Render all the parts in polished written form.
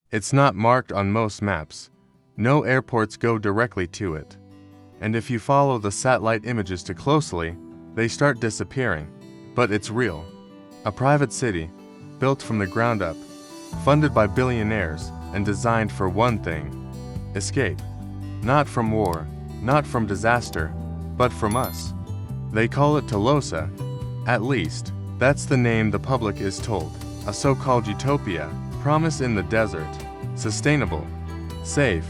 It's not marked on most maps. No airports go directly to it. And if you follow the satellite images too closely, they start disappearing. But it's real. A private city, built from the ground up, funded by billionaires, and designed for one thing: escape. Not from war, not from disaster, but from us. They call it Tolosa. At least, that's the name the public is told. A so-called utopia, promise in the desert, sustainable, safe,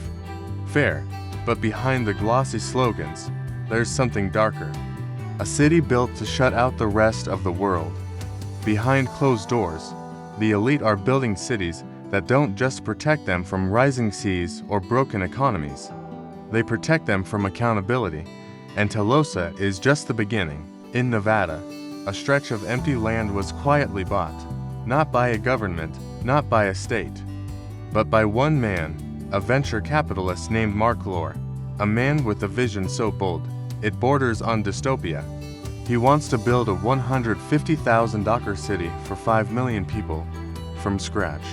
fair. But behind the glossy slogans, there's something darker. A city built to shut out the rest of the world. Behind closed doors, the elite are building cities that don't just protect them from rising seas or broken economies. They protect them from accountability. And Tolosa is just the beginning. In Nevada, a stretch of empty land was quietly bought, not by a government, not by a state, but by one man, a venture capitalist named Mark Lore, a man with a vision so bold, it borders on dystopia. He wants to build a 150,000-acre city for 5 million people, from scratch.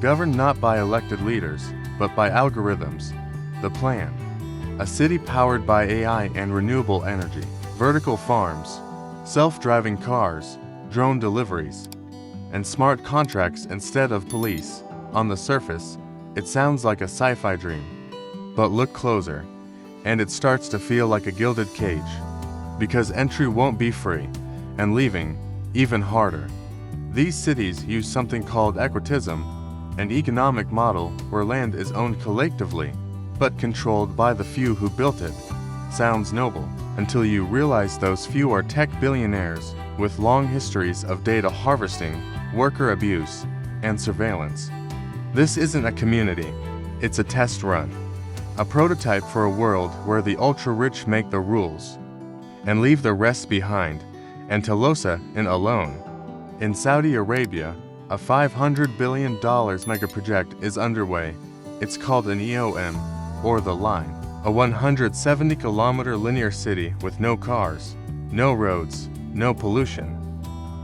Governed not by elected leaders, but by algorithms. The plan: a city powered by AI and renewable energy, vertical farms, self-driving cars, drone deliveries, and smart contracts instead of police. On the surface, it sounds like a sci-fi dream. But look closer, and it starts to feel like a gilded cage. Because entry won't be free, and leaving, even harder. These cities use something called equitism, an economic model where land is owned collectively, but controlled by the few who built it. Sounds noble, until you realize those few are tech billionaires with long histories of data harvesting, worker abuse, and surveillance. This isn't a community, it's a test run. A prototype for a world where the ultra-rich make the rules and leave the rest behind. And Tolosa in alone. In Saudi Arabia, a $500 billion megaproject is underway. It's called an EOM, or The Line, a 170-kilometer linear city with no cars, no roads, no pollution.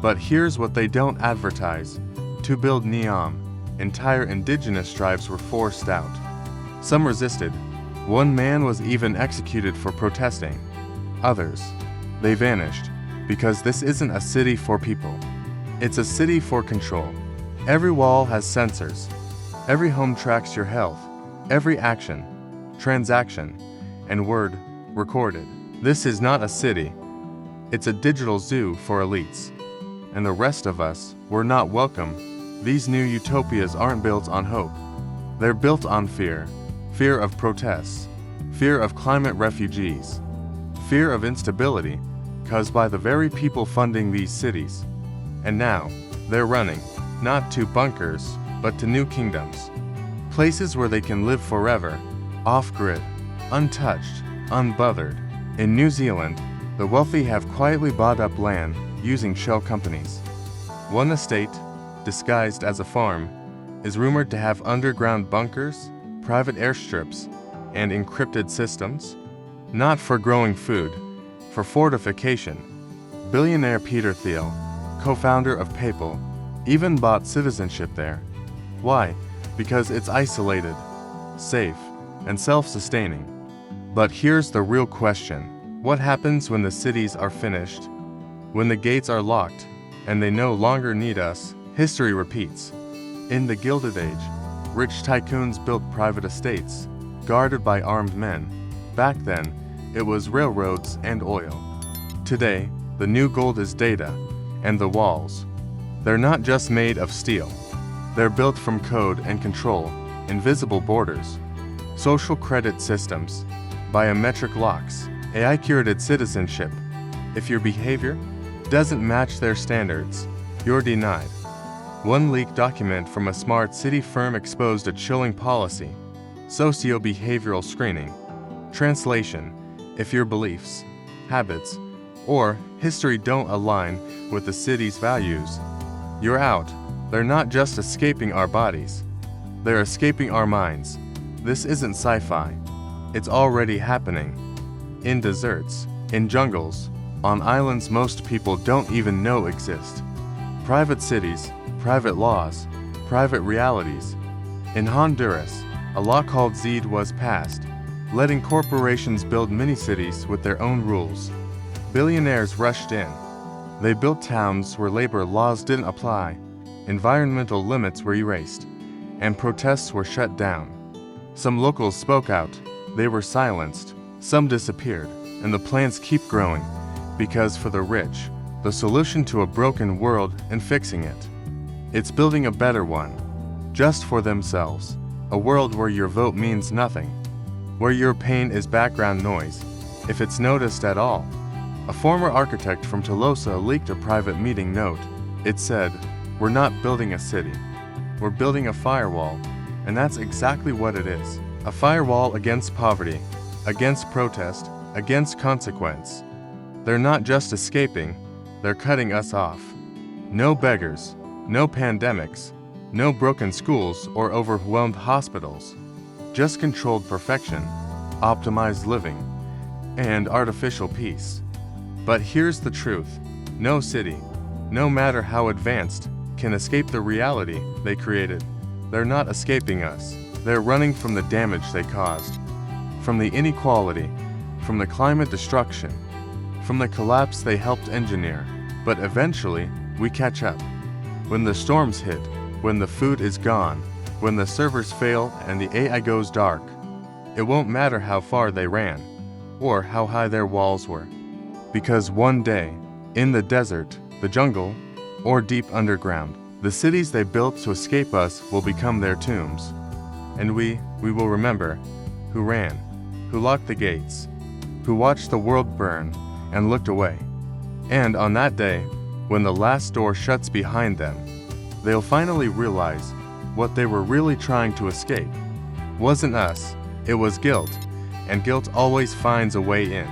But here's what they don't advertise. To build NEOM, entire indigenous tribes were forced out. Some resisted. One man was even executed for protesting. Others, they vanished, because this isn't a city for people. It's a city for control. Every wall has sensors. Every home tracks your health. Every action, transaction, and word recorded. This is not a city. It's a digital zoo for elites. And the rest of us, we're not welcome. These new utopias aren't built on hope. They're built on fear. Fear of protests. Fear of climate refugees. Fear of instability, caused by the very people funding these cities. And now, they're running, not to bunkers, but to new kingdoms. Places where they can live forever, off-grid, untouched, unbothered. In New Zealand, the wealthy have quietly bought up land using shell companies. One estate, disguised as a farm, is rumored to have underground bunkers, private airstrips, and encrypted systems. Not for growing food, for fortification. Billionaire Peter Thiel, co-founder of PayPal, even bought citizenship there. Why? Because it's isolated, safe, and self-sustaining. But here's the real question. What happens when the cities are finished? When the gates are locked, and they no longer need us? History repeats. In the Gilded Age, rich tycoons built private estates, guarded by armed men. Back then, it was railroads and oil. Today, the new gold is data, and the walls. They're not just made of steel. They're built from code and control, invisible borders, social credit systems, biometric locks, AI-curated citizenship. If your behavior doesn't match their standards, you're denied. One leaked document from a smart city firm exposed a chilling policy: socio-behavioral screening. Translation: if your beliefs, habits, or history don't align with the city's values, you're out. They're not just escaping our bodies. They're escaping our minds. This isn't sci-fi. It's already happening. In deserts, in jungles, on islands most people don't even know exist. Private cities, private laws, private realities. In Honduras, a law called ZED was passed, letting corporations build mini-cities with their own rules. Billionaires rushed in. They built towns where labor laws didn't apply, environmental limits were erased, and protests were shut down. Some locals spoke out, they were silenced, some disappeared, and the plans keep growing, because for the rich, the solution to a broken world and fixing it. It's building a better one, just for themselves, a world where your vote means nothing, where your pain is background noise, if it's noticed at all. A former architect from Tolosa leaked a private meeting note. It said, "We're not building a city, we're building a firewall," and that's exactly what it is. A firewall against poverty, against protest, against consequence. They're not just escaping, they're cutting us off. No beggars, no pandemics, no broken schools or overwhelmed hospitals. Just controlled perfection, optimized living, and artificial peace. But here's the truth. No city, no matter how advanced, can escape the reality they created. They're not escaping us. They're running from the damage they caused, from the inequality, from the climate destruction, from the collapse they helped engineer. But eventually, we catch up. When the storms hit, when the food is gone, when the servers fail and the AI goes dark, it won't matter how far they ran, or how high their walls were. Because one day, in the desert, the jungle, or deep underground, the cities they built to escape us will become their tombs. And we will remember who ran, who locked the gates, who watched the world burn and looked away. And on that day, when the last door shuts behind them, they'll finally realize what they were really trying to escape wasn't us, it was guilt, and guilt always finds a way in.